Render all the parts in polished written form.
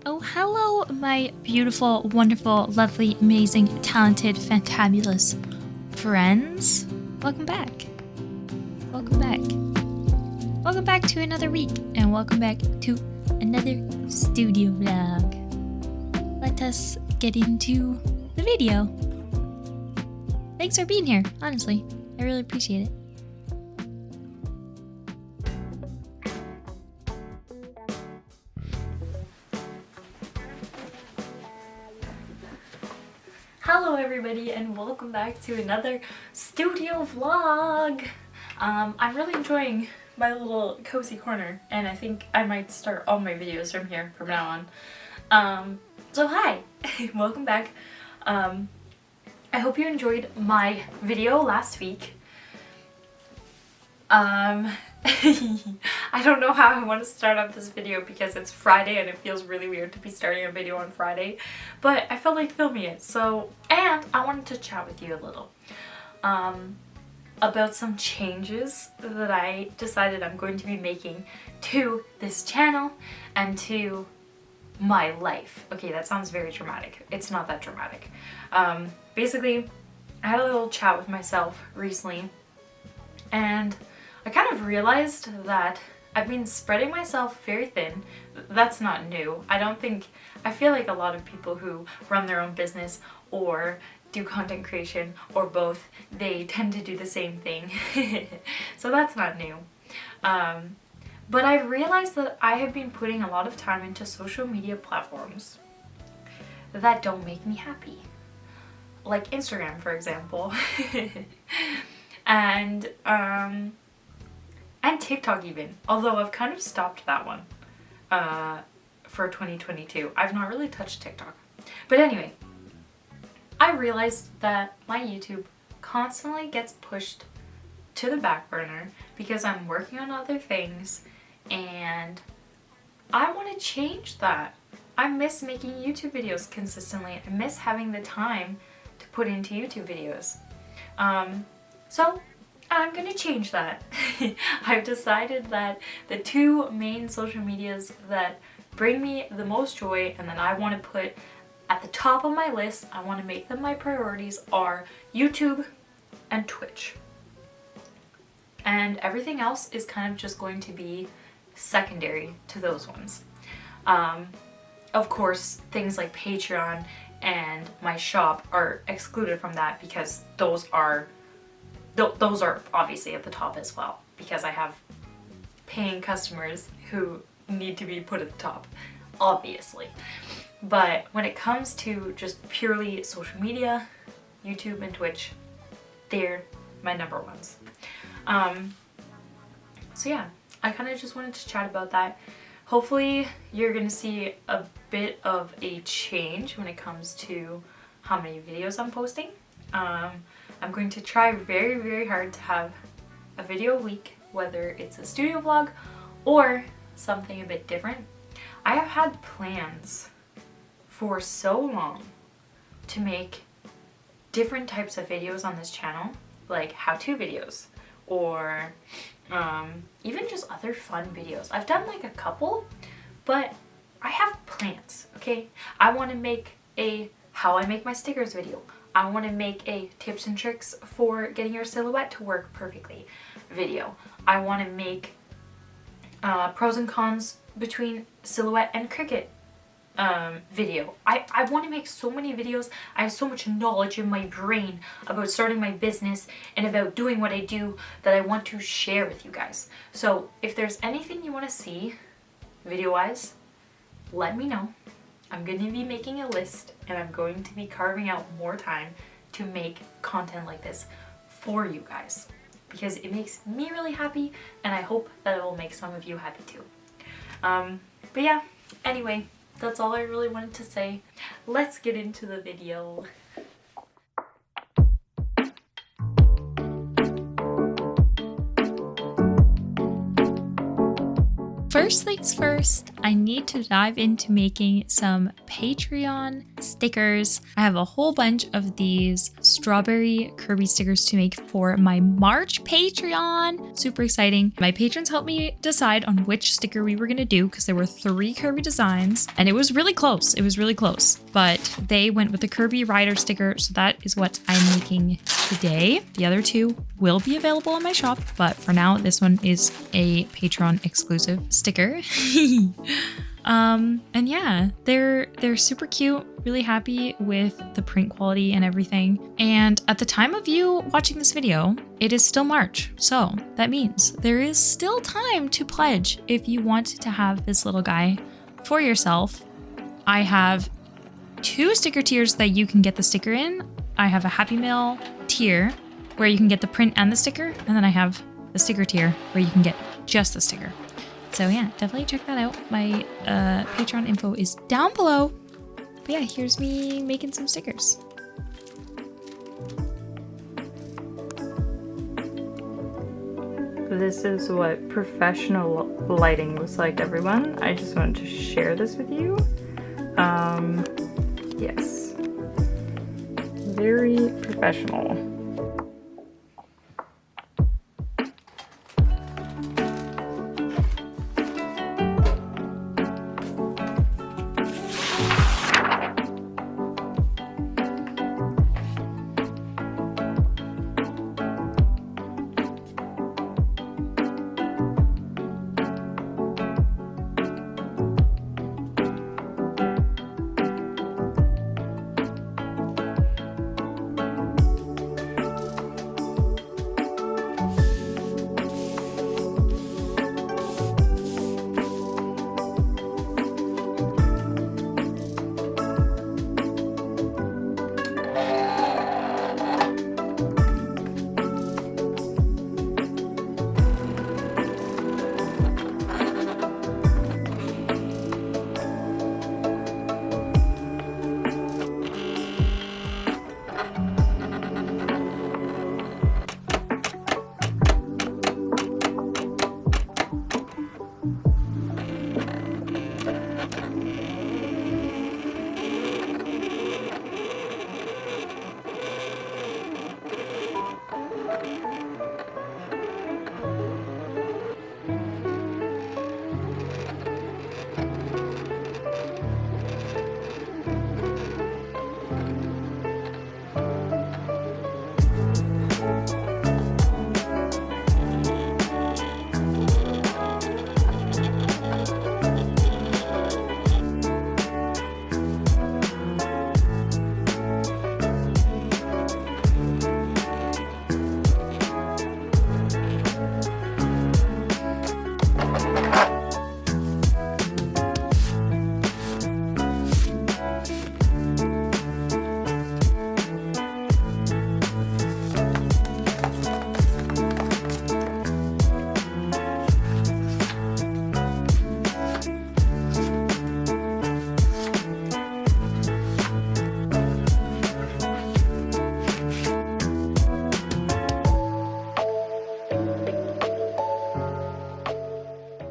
Oh, hello, my beautiful, wonderful, lovely, amazing, talented, fantabulous friends. Welcome back. Welcome back. Welcome back to another week, and welcome back to another studio vlog. Let us get into the video. Thanks for being here, honestly. I really appreciate it. Hello everybody and welcome back to another studio vlog. I'm really enjoying my little cozy corner and I think I might start all my videos from here from now on. So hi, welcome back. I hope you enjoyed my video last week. I don't know how I want to start off this video because it's Friday and it feels really weird to be starting a video on Friday, but I felt like filming it, so, and I wanted to chat with you a little about some changes that I decided I'm going to be making to this channel and to my life. Okay, that sounds very dramatic. It's not that dramatic. Basically, I had a little chat with myself recently and I kind of realized that I've been spreading myself very thin. That's not new. I feel like a lot of people who run their own business or do content creation or both, they tend to do the same thing. So that's not new. But I realized that I have been putting a lot of time into social media platforms that don't make me happy. Like Instagram, for example. And TikTok even, although I've kind of stopped that one for 2022. I've not really touched TikTok. But anyway, I realized that my YouTube constantly gets pushed to the back burner because I'm working on other things and I want to change that. I miss making YouTube videos consistently. I miss having the time to put into YouTube videos. So I'm gonna change that. I've decided that the two main social medias that bring me the most joy and that I want to put at the top of my list, I want to make them my priorities, are YouTube and Twitch. And everything else is kind of just going to be secondary to those ones. Of course, things like Patreon and my shop are excluded from that because those are obviously at the top as well because I have paying customers who need to be put at the top, obviously. But when it comes to just purely social media, YouTube and Twitch, they're my number ones. So yeah, I kind of just wanted to chat about that. Hopefully you're gonna see a bit of a change when it comes to how many videos I'm posting. I'm going to try very, very hard to have a video a week, whether it's a studio vlog or something a bit different. I have had plans for so long to make different types of videos on this channel, like how-to videos or even just other fun videos. I've done like a couple, but I have plans, okay? I want to make a how I make my stickers video. I want to make a tips and tricks for getting your silhouette to work perfectly video. I want to make pros and cons between silhouette and Cricut video. I want to make so many videos. I have so much knowledge in my brain about starting my business and about doing what I do that I want to share with you guys. So if there's anything you want to see video-wise, let me know. I'm going to be making a list and I'm going to be carving out more time to make content like this for you guys because it makes me really happy and I hope that it will make some of you happy too. But yeah, anyway, that's all I really wanted to say. Let's get into the video. First things first, I need to dive into making some Patreon stickers. I have a whole bunch of these strawberry Kirby stickers to make for my March Patreon. Super exciting. My patrons helped me decide on which sticker we were gonna do because there were 3 Kirby designs and it was really close. But they went with the Kirby Rider sticker, so that is what I'm making today. The other 2 will be available on my shop, but for now, this one is a Patreon exclusive sticker. And yeah, they're super cute, really happy with the print quality and everything. And at the time of you watching this video, it is still March. So that means there is still time to pledge if you want to have this little guy for yourself. I have 2 sticker tiers that you can get the sticker in. I have a Happy Mail tier where you can get the print and the sticker. And then I have the sticker tier where you can get just the sticker. So yeah, definitely check that out. My Patreon info is down below. But yeah, here's me making some stickers. This is what professional lighting looks like, everyone. I just wanted to share this with you. Yes. Very professional.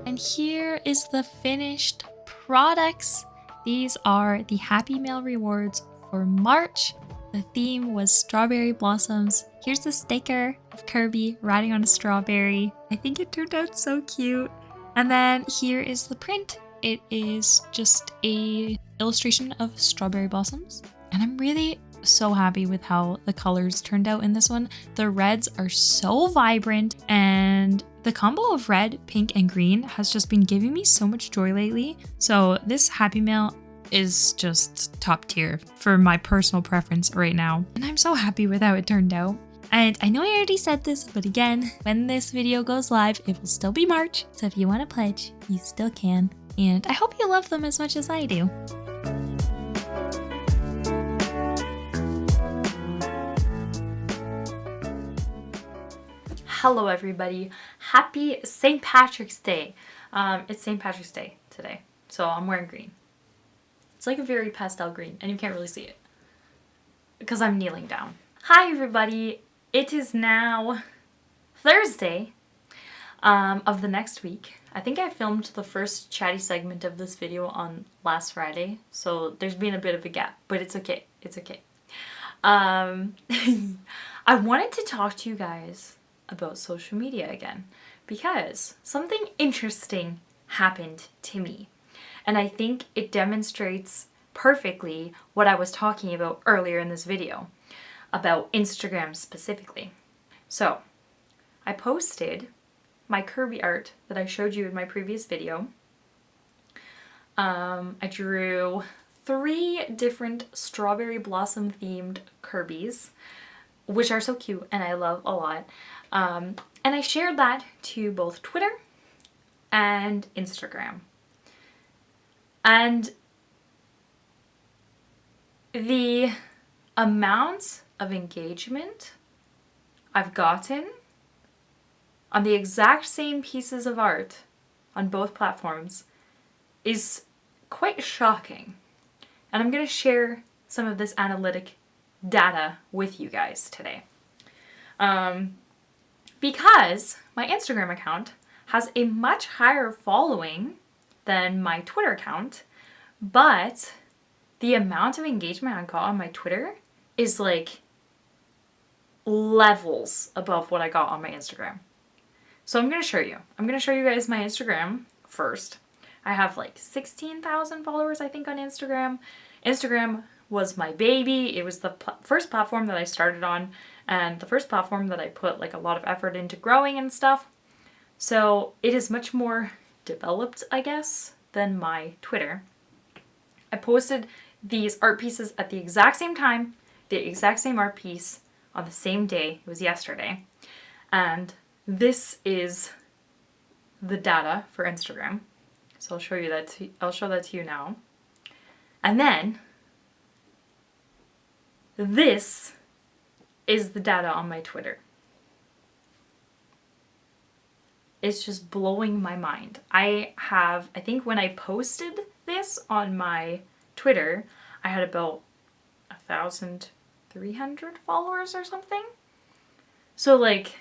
And here is the finished products. These are the Happy Mail rewards for March. The theme was strawberry blossoms. Here's the sticker of Kirby riding on a strawberry. I think it turned out so cute. And then here is the print. It is just a illustration of strawberry blossoms. And I'm really so happy with how the colors turned out in this one. The reds are so vibrant, and the combo of red, pink, and green has just been giving me so much joy lately. So this Happy Mail is just top tier for my personal preference right now. And I'm so happy with how it turned out. And I know I already said this, but again, when this video goes live, it will still be March. So if you want to pledge, you still can. And I hope you love them as much as I do. Hello everybody, happy St. Patrick's Day. It's St. Patrick's Day today, so I'm wearing green. It's like a very pastel green, and you can't really see it because I'm kneeling down. Hi everybody, it is now Thursday of the next week. I think I filmed the first chatty segment of this video on last Friday, so there's been a bit of a gap, but it's okay. It's okay. I wanted to talk to you guys about social media again because something interesting happened to me, and I think it demonstrates perfectly what I was talking about earlier in this video about Instagram specifically. So I posted my Kirby art that I showed you in my previous video. I drew 3 different strawberry blossom themed Kirbys, which are so cute and I love a lot. And I shared that to both Twitter and Instagram. And the amount of engagement I've gotten on the exact same pieces of art on both platforms is quite shocking. And I'm going to share some of this analytic data with you guys today. Because my Instagram account has a much higher following than my Twitter account, but the amount of engagement I got on my Twitter is like levels above what I got on my Instagram. So I'm going to show you. I'm going to show you guys my Instagram first. I have like 16,000 followers, I think, on Instagram. Instagram was my baby. It was the first platform that I started on and the first platform that I put like a lot of effort into growing and stuff. So it is much more developed, I guess, than my Twitter. I posted these art pieces at the exact same time, the exact same art piece on the same day. It was yesterday. And this is the data for Instagram. So I'll show you that. I'll show that to you now. And then this is the data on my Twitter. It's just blowing my mind. I think when I posted this on my Twitter, I had about 1,300 followers or something. So like,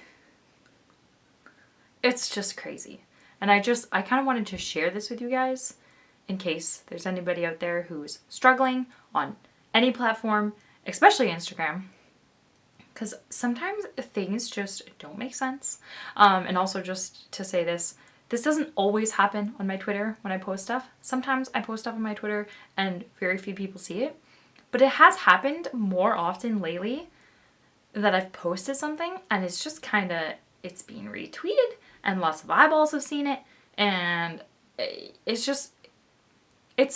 it's just crazy. And I kind of wanted to share this with you guys in case there's anybody out there who's struggling on any platform, especially Instagram, because sometimes things just don't make sense. And also just to say this doesn't always happen on my Twitter when I post stuff. Sometimes I post stuff on my Twitter and very few people see it, but it has happened more often lately that I've posted something and it's just it's being retweeted and lots of eyeballs have seen it, and it's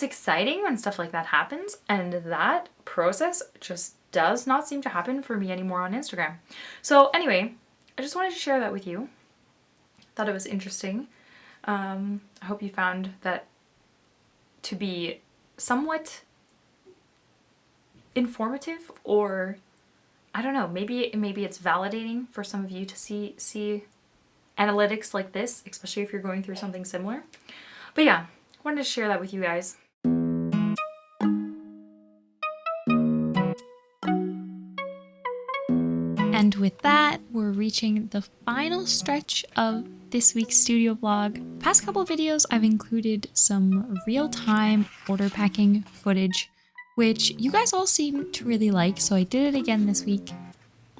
exciting when stuff like that happens, and that process just does not seem to happen for me anymore on Instagram. So anyway, I just wanted to share that with you. Thought it was interesting. I hope you found that to be somewhat informative, or I don't know, maybe it's validating for some of you to see analytics like this, especially if you're going through something similar. But yeah, wanted to share that with you guys. And with that, we're reaching the final stretch of this week's studio vlog. Past couple videos, I've included some real-time order packing footage, which you guys all seem to really like, so I did it again this week.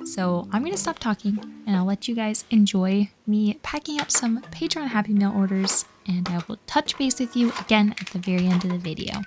So I'm going to stop talking and I'll let you guys enjoy me packing up some Patreon Happy Meal orders, and I will touch base with you again at the very end of the video.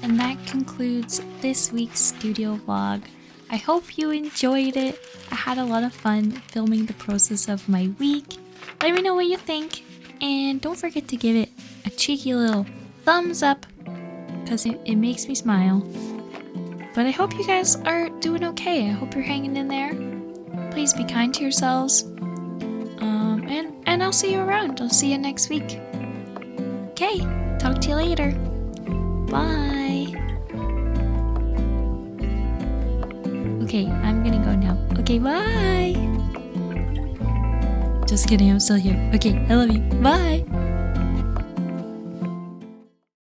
And that concludes this week's studio vlog. I hope you enjoyed it. I had a lot of fun filming the process of my week. Let me know what you think, and don't forget to give it a cheeky little thumbs up because it makes me smile. But I hope you guys are doing okay. I hope you're hanging in there. Please be kind to yourselves. And I'll see you around. I'll see you next week. Okay, talk to you later. Bye. Okay, I'm gonna go now. Okay, bye. Just kidding, I'm still here. Okay, I love you. Bye.